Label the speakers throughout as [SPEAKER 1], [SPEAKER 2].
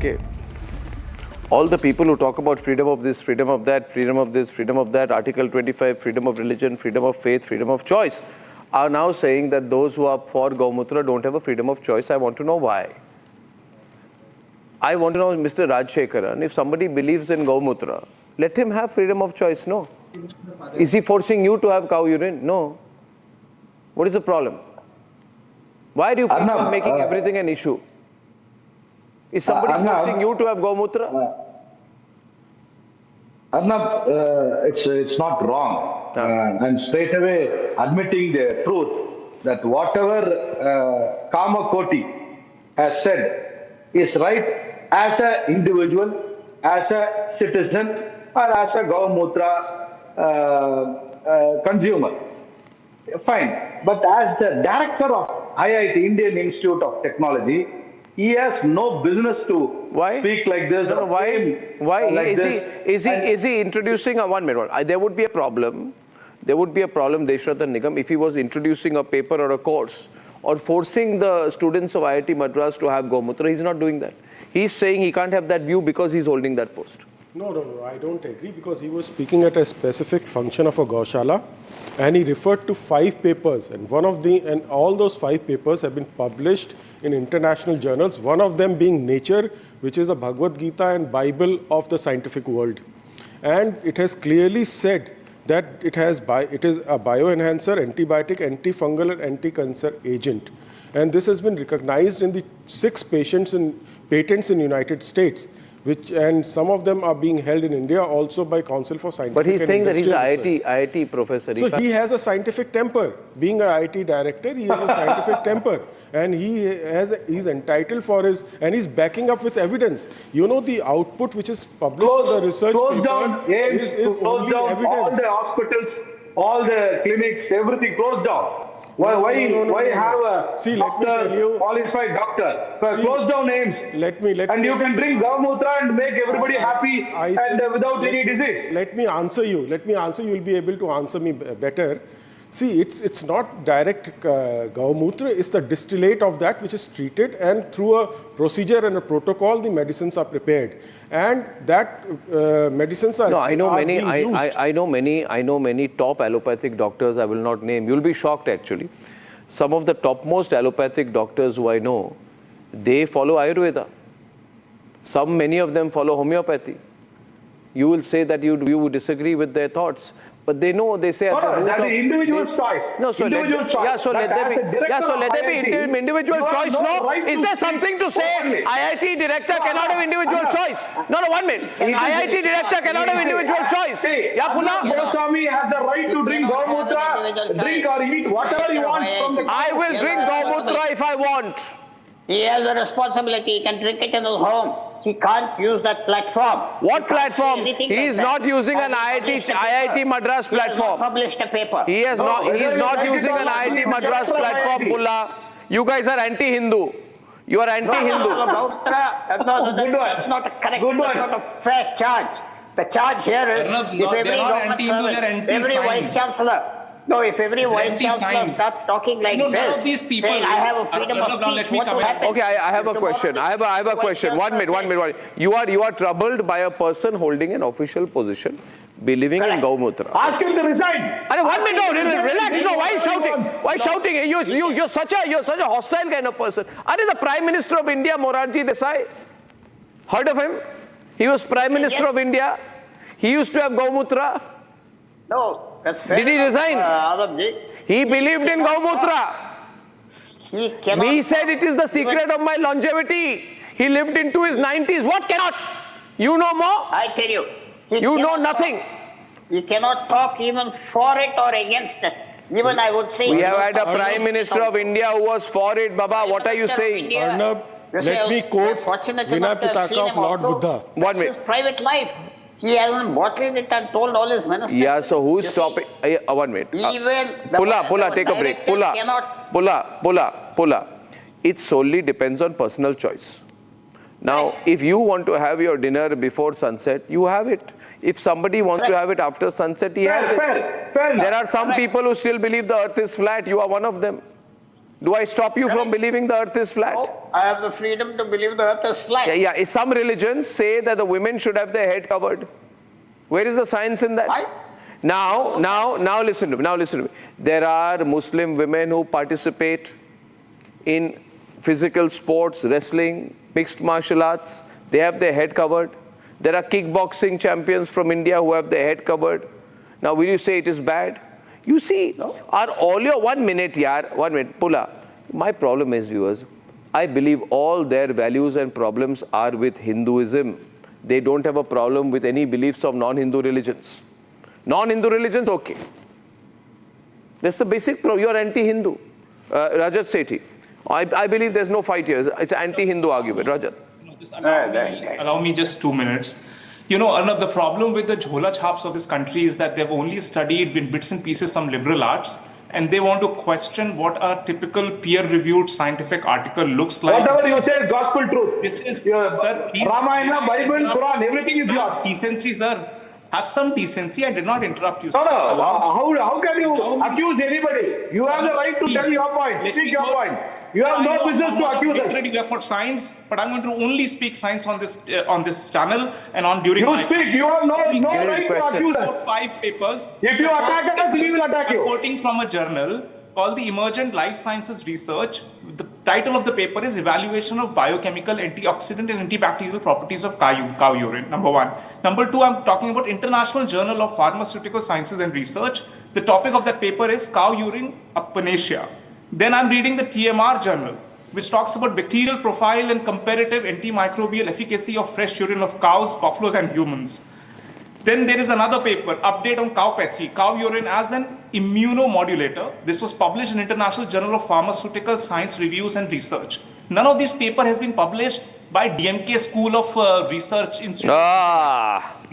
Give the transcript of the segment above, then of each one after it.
[SPEAKER 1] okay? All the people who talk about freedom of this, freedom of that, freedom of this, freedom of that, Article 25, freedom of religion, freedom of faith, freedom of choice, are now saying that those who are for Gomutra don't have a freedom of choice. I want to know why. I want to know, Mr. Rajshekharan, if somebody believes in Gomutra, let him have freedom of choice, no? Is he forcing you to have cow urine? No. What is the problem? Why do you keep on making everything an issue? Is somebody forcing you to have Gomutra?
[SPEAKER 2] Arnab, it's not wrong. And straight away admitting the truth that whatever Kamakoti has said is right as an individual, as a citizen, or as a Gomutra consumer. Fine. But as the director of IIT, Indian Institute of Technology, he has no business to speak like this.
[SPEAKER 1] No, why? Like is he introducing a 1 minute? There would be a problem. There would be a problem, Deshratan Nigam, if he was introducing a paper or a course or forcing the students of IIT Madras to have Gomutra. He's not doing that. He's saying he can't have that view because he's holding that post.
[SPEAKER 3] No, I don't agree, because he was speaking at a specific function of a Gaushala, and he referred to 5 papers, and all those 5 papers have been published in international journals, one of them being Nature, which is the Bhagavad Gita and Bible of the scientific world. And it has clearly said that it is a bioenhancer, antibiotic, antifungal, and anti-cancer agent. And this has been recognized in the 6 patents in United States. And some of them are being held in India also by Council for Scientific
[SPEAKER 1] But he's
[SPEAKER 3] and
[SPEAKER 1] saying that he's
[SPEAKER 3] Industrial
[SPEAKER 1] an IIT professor.
[SPEAKER 3] So he has a scientific temper. Being an IIT director, he has a scientific temper. And he's entitled for his, and he's backing up with evidence. You know, the output which is published in the research paper is only evidence.
[SPEAKER 2] All the hospitals, all the clinics, everything closed down. Why have a qualified doctor? So close down names. And you can drink Gaumutra and make everybody happy and without any disease.
[SPEAKER 3] Let me answer you. You'll be able to answer me better. See, it's not direct Gaumutra. It's the distillate of that which is treated, and through a procedure and a protocol, the medicines are prepared. And that medicines are being used.
[SPEAKER 1] I know many top allopathic doctors. I will not name. You'll be shocked actually. Some of the topmost allopathic doctors who I know, they follow Ayurveda. Many of them follow homeopathy. You will say that you would disagree with their thoughts. But they know, they say...
[SPEAKER 2] that is individual choice.
[SPEAKER 1] No, so let there be individual choice, no? Is there something to say IIT Director cannot have individual choice? No, 1 minute. IIT Director cannot have individual choice.
[SPEAKER 2] Yeah, Goswami has the right to drink Gomutra, drink or eat whatever he wants from the...
[SPEAKER 1] I will drink Gomutra if I want.
[SPEAKER 4] He has a responsibility. He can drink it in his home. He can't use that platform.
[SPEAKER 1] What platform? He is not using an IIT Madras platform.
[SPEAKER 4] He has not published a paper.
[SPEAKER 1] He is not using an IIT Madras platform, Pulla. You guys are anti-Hindu. You are anti-Hindu.
[SPEAKER 4] That's not a correct, that's not a fair charge. The charge here is if every vice chancellor... No, if every vice chancellor starts talking like this, saying I have a freedom of speech, what will happen?
[SPEAKER 1] Okay, I have a question. I have a question. 1 minute. You are troubled by a person holding an official position, believing in Gomutra.
[SPEAKER 2] Ask him to resign.
[SPEAKER 1] 1 minute, no, relax. No, why shouting? Why shouting? You're such a hostile kind of person. The Prime Minister of India, Morarji Desai, heard of him? He was Prime Minister of India. He used to have Gomutra.
[SPEAKER 4] No.
[SPEAKER 1] Did he resign? He believed in Gomutra. He said it is the secret of my longevity. He lived into his 90s. What cannot? You know more?
[SPEAKER 4] I tell you.
[SPEAKER 1] You know nothing.
[SPEAKER 4] He cannot talk even for it or against it. Even I would say...
[SPEAKER 1] We have had a Prime Minister of India who was for it. Baba, what are you saying?
[SPEAKER 3] Arnab, let me quote Vinay Pitaka of Lord Buddha.
[SPEAKER 1] 1 minute.
[SPEAKER 4] His private life. He hasn't bottled it and told all his ministers.
[SPEAKER 1] Yeah, so who's stopping? 1 minute. Pulla, take a break. Pulla. It solely depends on personal choice. Now, if you want to have your dinner before sunset, you have it. If somebody wants to have it after sunset, he has it. There are some people who still believe the earth is flat. You are one of them. Do I stop you from believing the earth is flat?
[SPEAKER 4] No, I have the freedom to believe the earth is flat.
[SPEAKER 1] Yeah. Some religions say that the women should have their head covered. Where is the science in that?
[SPEAKER 4] Why?
[SPEAKER 1] Now listen to me. There are Muslim women who participate in physical sports, wrestling, mixed martial arts. They have their head covered. There are kickboxing champions from India who have their head covered. Now, will you say it is bad? You see, are all your 1 minute, Pula. My problem is, viewers, I believe all their values and problems are with Hinduism. They don't have a problem with any beliefs of non-Hindu religions. Non-Hindu religions, okay. That's the basic problem. You're anti-Hindu. Rajat Sethi. I believe there's no fight here. It's an anti-Hindu argument. Rajat.
[SPEAKER 5] Allow me just 2 minutes. You know, Arnab, the problem with the Jhola chaps of this country is that they've only studied in bits and pieces some liberal arts, and they want to question what a typical peer-reviewed scientific article looks like.
[SPEAKER 2] Whatever you say is gospel truth.
[SPEAKER 5] This is,
[SPEAKER 2] sir,
[SPEAKER 5] please,
[SPEAKER 2] Ramayana, Bible, Quran, everything is yours.
[SPEAKER 5] Decency, sir. Have some decency. I did not interrupt you, sir.
[SPEAKER 2] No. How can you accuse anybody? You have the right to tell your point, speak your point. You have no business to accuse us.
[SPEAKER 5] You are for science, but I'm going to only speak science on this channel and on during.
[SPEAKER 2] You speak. You have no right to accuse us.
[SPEAKER 5] 5 papers.
[SPEAKER 2] If you attack us, we will attack you.
[SPEAKER 5] Quoting from a journal called the Emergent Life Sciences Research. The title of the paper is Evaluation of Biochemical, Antioxidant and Antibacterial Properties of Cow Urine, number 1. Number 2, I'm talking about International Journal of Pharmaceutical Sciences and Research. The topic of that paper is cow urine apanacia. Then I'm reading the TMR journal, which talks about bacterial profile and comparative antimicrobial efficacy of fresh urine of cows, buffaloes and humans. Then there is another paper, Update on Cowpathy, cow urine as an immunomodulator. This was published in International Journal of Pharmaceutical Science Reviews and Research. None of these papers has been published by DMK School of Research Institute.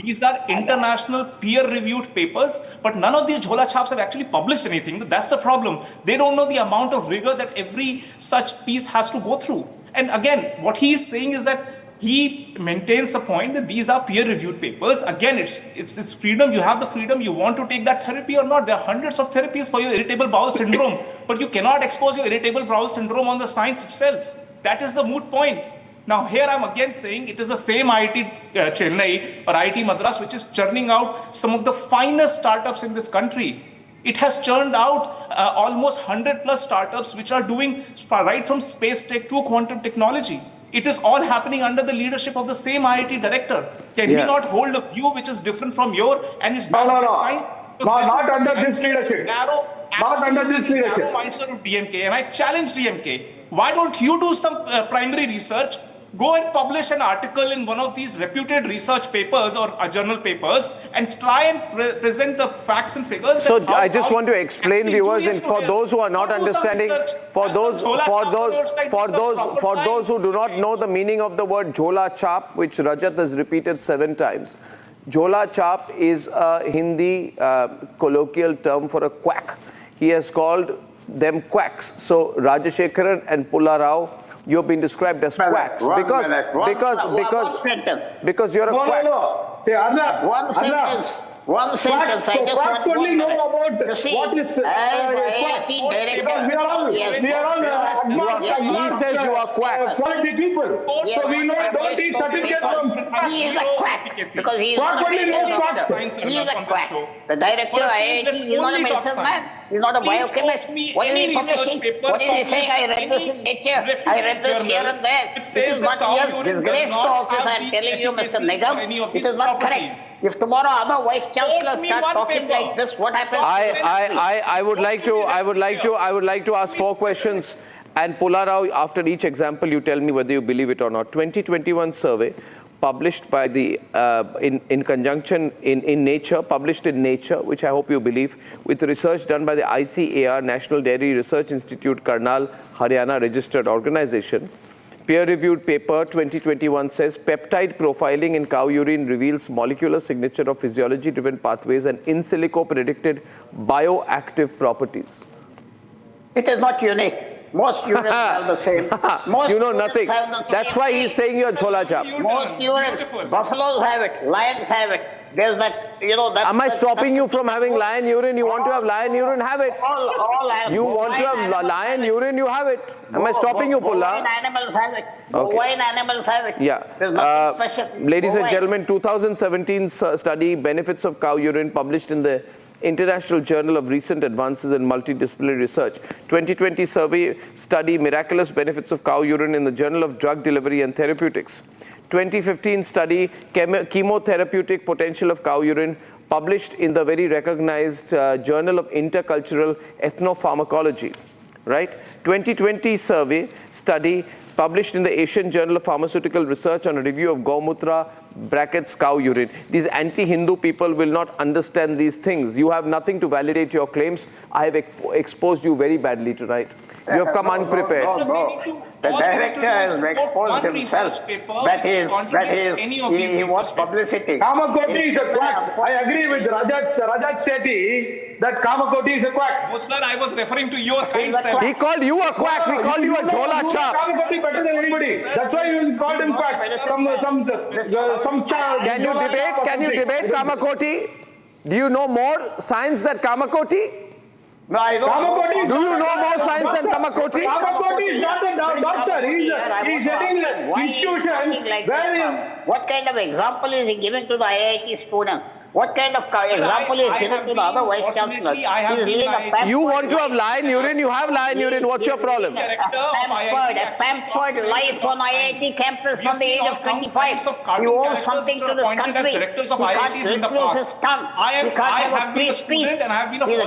[SPEAKER 5] These are international peer-reviewed papers, but none of these Jhola chaps have actually published anything. That's the problem. They don't know the amount of rigor that every such piece has to go through. And again, what he is saying is that he maintains the point that these are peer-reviewed papers. Again, it's freedom. You have the freedom. You want to take that therapy or not. There are hundreds of therapies for your irritable bowel syndrome, but you cannot expose your irritable bowel syndrome on the science itself. That is the moot point. Now, here I'm again saying it is the same IIT Chennai or IIT Madras which is churning out some of the finest startups in this country. It has churned out almost 100 plus startups which are doing right from space tech to quantum technology. It is all happening under the leadership of the same IIT director. Can he not hold a view which is different from your and is backed by science? So
[SPEAKER 2] not under this leadership.
[SPEAKER 5] Narrow mindset of DMK, and I challenge DMK. Why don't you do some primary research? Go and publish an article in one of these reputed research papers or journal papers and try and present the facts and figures.
[SPEAKER 1] So I just want to explain, viewers, and for those who are not understanding, for those who do not know the meaning of the word Jhola chap, which Rajat has repeated 7 times. Jhola chap is a Hindi colloquial term for a quack. He has called them quacks. So Rajashekharan and Pulla Rao, you've been described as quacks because you're a quack.
[SPEAKER 2] No. Say, Arnab. One sentence. I just
[SPEAKER 4] want
[SPEAKER 2] only know about
[SPEAKER 4] you see,
[SPEAKER 2] what is
[SPEAKER 4] IIT Director.
[SPEAKER 2] We are all
[SPEAKER 1] He says you are quacks.
[SPEAKER 2] quality people. So we know don't take certificate from
[SPEAKER 4] He is a quack because he is
[SPEAKER 2] Quack
[SPEAKER 4] not a
[SPEAKER 2] only knows
[SPEAKER 4] medical
[SPEAKER 2] quacks.
[SPEAKER 4] doctor. He is a quack. The director of IIT is not a medicine man. He is not a biochemist. What is he publishing? What is he saying? I read this in Nature. I read this here and there. This is not his disgrace to office. I am telling you, Mr. Nigam. It is not correct. If tomorrow other vice chancellors start talking like this, what happens?
[SPEAKER 1] I would like to ask 4 questions. And Pulla Rao, after each example, you tell me whether you believe it or not. 2021 survey published by the in conjunction in Nature, published in Nature, which I hope you believe, with research done by the ICAR, National Dairy Research Institute, Karnal, Haryana registered organization. Peer-reviewed paper 2021 says peptide profiling in cow urine reveals molecular signature of physiology-driven pathways and in silico predicted bioactive properties.
[SPEAKER 4] It is not unique. Most urines have the same. Most
[SPEAKER 1] you know nothing.
[SPEAKER 4] Have the same
[SPEAKER 1] That's why he's saying you're Jhola chap.
[SPEAKER 4] Most urines, buffaloes have it, lions have it, There's that, that's...
[SPEAKER 1] Am I stopping you from having lion urine? You want to have lion urine? Have it. You want to have lion urine? You have it. Am I stopping you, Pulla?
[SPEAKER 4] Bovine animals have it.
[SPEAKER 1] Okay.
[SPEAKER 4] Bovine animals have it.
[SPEAKER 1] Yeah.
[SPEAKER 4] There's nothing special.
[SPEAKER 1] Ladies and
[SPEAKER 4] Bovine.
[SPEAKER 1] gentlemen, 2017 study, Benefits of Cow Urine, published in the International Journal of Recent Advances in Multidisciplinary Research. 2020 survey study, Miraculous Benefits of Cow Urine in the Journal of Drug Delivery and Therapeutics. 2015 study, Chemotherapeutic Potential of Cow Urine, published in the very recognized Journal of Intercultural Ethnopharmacology. Right? 2020 survey study, published in the Asian Journal of Pharmaceutical Research on a review of Gomutra brackets cow urine. These anti-Hindu people will not understand these things. You have nothing to validate your claims. I have exposed you very badly tonight. You have come unprepared.
[SPEAKER 4] No. The director has exposed himself that he wants publicity.
[SPEAKER 2] Kamakoti is a quack. I agree with Rajat Sethi that Kamakoti is a quack.
[SPEAKER 5] Oh, sir, I was referring to your kind, sir.
[SPEAKER 1] He called you a quack. We called you a jhola chap.
[SPEAKER 2] Kamakoti better than anybody. That's why you called him quack.
[SPEAKER 1] Can you debate? Can you debate Kamakoti? Do you know more science than Kamakoti?
[SPEAKER 4] No, I don't.
[SPEAKER 1] Do you know more science than Kamakoti?
[SPEAKER 2] Kamakoti is not a doctor. He's heading an institution.
[SPEAKER 4] What kind of example is he giving to the IIT students? What kind of example is given to the other vice chancellors?
[SPEAKER 1] You want to have lion urine? You have lion urine. What's your problem?
[SPEAKER 4] A pampered life on IIT campus from the age of 25. He owes something to this country. He can't replace his tongue. He can't have a free speech. He's a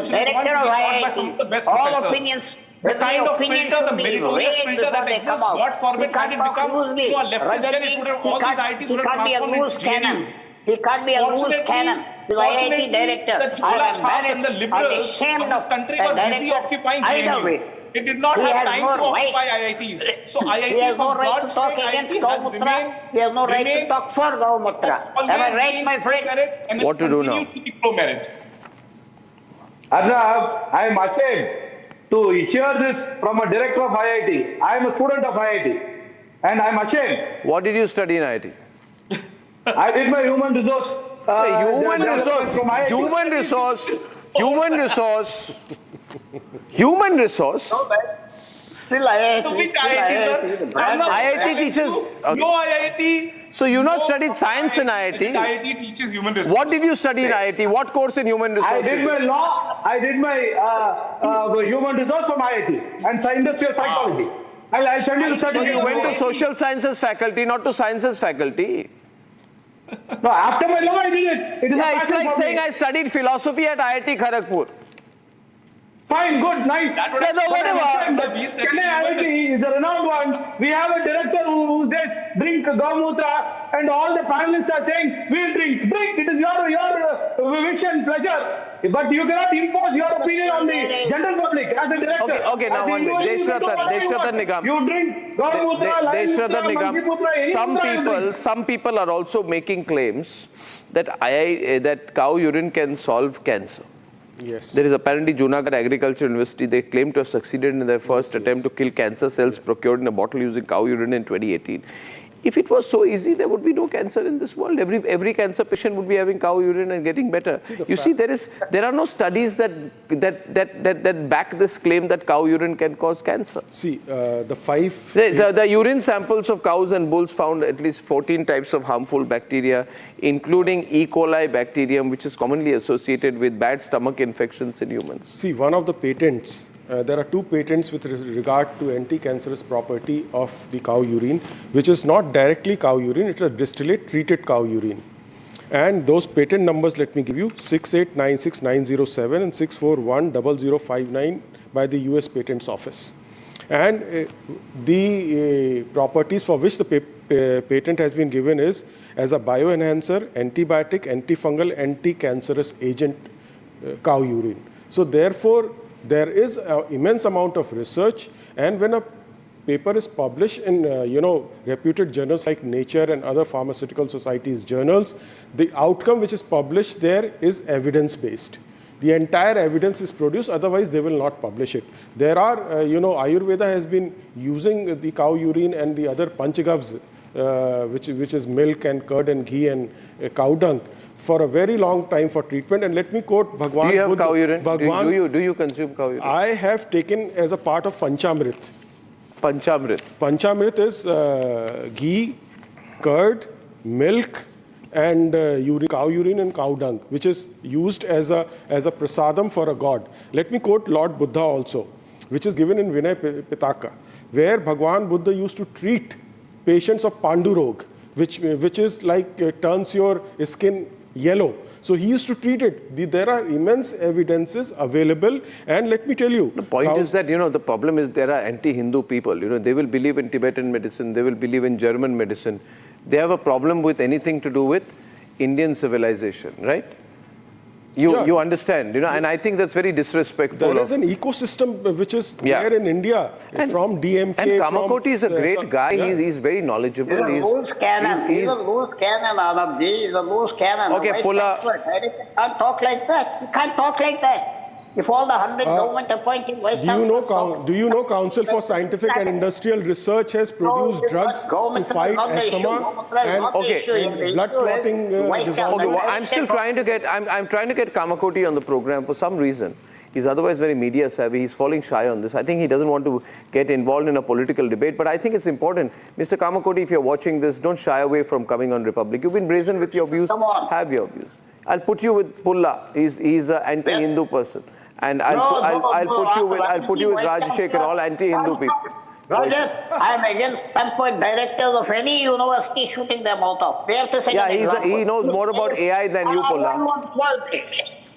[SPEAKER 4] director of IIT. All opinions.
[SPEAKER 5] The kind of filter, the meritorious filter that exists, what format had it become? To a leftist gen, it would have all these IITs would have transformed into JNUs.
[SPEAKER 4] He can't be a loose cannon. He's IIT director.
[SPEAKER 5] The Chola and the liberals of this country were busy occupying JNU. They did not have time to occupy IITs. So IIT, for God's sake, IIT has remained.
[SPEAKER 4] He has no right to talk for Gomutra. Am I right, my friend?
[SPEAKER 1] What to do now?
[SPEAKER 2] Arnab, I am ashamed to hear this from a director of IIT. I am a student of IIT and I am ashamed.
[SPEAKER 1] What did you study in IIT?
[SPEAKER 2] I did my human resource.
[SPEAKER 1] Human resource.
[SPEAKER 4] Still IIT.
[SPEAKER 5] Which IIT,
[SPEAKER 1] IIT teaches.
[SPEAKER 5] No IIT.
[SPEAKER 1] So you not studied science in IIT?
[SPEAKER 5] IIT teaches human resource.
[SPEAKER 1] What did you study in IIT? What course in human resource?
[SPEAKER 2] I did my law. I did my human resource from IIT and industrial psychology. I'll send you the certificate.
[SPEAKER 1] You went to social sciences faculty, not to sciences faculty.
[SPEAKER 2] No, after my law I did it.
[SPEAKER 1] It's like saying I studied philosophy at IIT Kharagpur.
[SPEAKER 2] Fine, good, nice.
[SPEAKER 1] Whatever.
[SPEAKER 2] Chennai IIT is a renowned one. We have a director who says, drink Gomutra, and all the panelists are saying, we'll drink. Drink, it is your wish and pleasure. But you cannot impose your opinion on the general public as a director.
[SPEAKER 1] Okay, now one minute. Deshratan Nigam.
[SPEAKER 2] You drink Gomutra,
[SPEAKER 1] Deshratan Nigam. Some people are also making claims that cow urine can solve cancer.
[SPEAKER 3] Yes.
[SPEAKER 1] There is apparently Junagadh Agriculture University, they claim to have succeeded in their first attempt to kill cancer cells procured in a bottle using cow urine in 2018. If it was so easy, there would be no cancer in this world. Every cancer patient would be having cow urine and getting better. There are no studies that back this claim that cow urine can cause cancer.
[SPEAKER 3] See, the
[SPEAKER 1] urine samples of cows and bulls found at least 14 types of harmful bacteria, including E. coli bacterium, which is commonly associated with bad stomach infections in humans.
[SPEAKER 3] See, one of the patents, there are two patents with regard to anti-cancerous property of the cow urine, which is not directly cow urine, it's a distillate treated cow urine. And those patent numbers, let me give you, 6896907 and 6410059 by the US Patents Office. And the properties for which the patent has been given is as a bioenhancer, antibiotic, antifungal, anti-cancerous agent cow urine. So therefore, there is an immense amount of research, and when a paper is published in reputed journals like Nature and other pharmaceutical societies journals, the outcome which is published there is evidence-based. The entire evidence is produced, otherwise they will not publish it. There are, Ayurveda has been using the cow urine and the other panchagavs which is milk and curd and ghee and cow dung, for a very long time for treatment. And let me quote Bhagwan
[SPEAKER 1] Do you have
[SPEAKER 3] Buddha.
[SPEAKER 1] cow urine?
[SPEAKER 3] Bhagwan,
[SPEAKER 1] Do you consume cow urine?
[SPEAKER 3] I have taken as a part of Panchamrit.
[SPEAKER 1] Panchamrit.
[SPEAKER 3] Panchamrit is ghee, curd, milk, and cow urine and cow dung, which is used as a prasadam for a god. Let me quote Lord Buddha also, which is given in Vinay Pitaka, where Bhagwan Buddha used to treat patients of Pandurog, which is like turns your skin yellow. So he used to treat it. There are immense evidences available, and let me tell you.
[SPEAKER 1] The point is that, the problem is there are anti-Hindu people. They will believe in Tibetan medicine, they will believe in German medicine. They have a problem with anything to do with Indian civilization, right? You understand, and I think that's very disrespectful.
[SPEAKER 3] There is an ecosystem which is there in India, from DMK.
[SPEAKER 1] And Kamakoti is a great guy.
[SPEAKER 3] Yeah.
[SPEAKER 1] He's very knowledgeable.
[SPEAKER 4] He's a loose cannon. He's a loose cannon, Arnab. He's a loose cannon.
[SPEAKER 1] Okay, Pulla.
[SPEAKER 4] Can't talk like that. You can't talk like that. If all the 100 government appointed vice chancellors...
[SPEAKER 3] Do you know Council for Scientific and Industrial Research has produced drugs to fight asthma and blood clotting disorders?
[SPEAKER 1] Okay, well, I'm still trying to get Kamakoti on the program for some reason. He's otherwise very media savvy. He's falling shy on this. I think he doesn't want to get involved in a political debate, but I think it's important. Mr. Kamakoti, if you're watching this, don't shy away from coming on Republic. You've been brazen with your views. Have your views. I'll put you with Pulla. He's an anti-Hindu person. And I'll put you with Rajashekar, all anti-Hindu people.
[SPEAKER 4] Roger, I'm against pampered directors of any university shooting their mouth off. They have to set an example.
[SPEAKER 1] He knows more about AI than you, Pulla.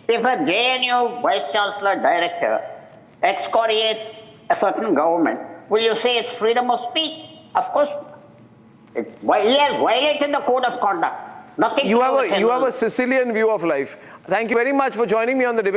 [SPEAKER 4] If a JNU Vice Chancellor Director excoriates a certain government, will you say it's freedom of speech? Of course. He has violated the code of conduct. Nothing.
[SPEAKER 1] You have a Sicilian view of life. Thank you very much for joining me on the debate.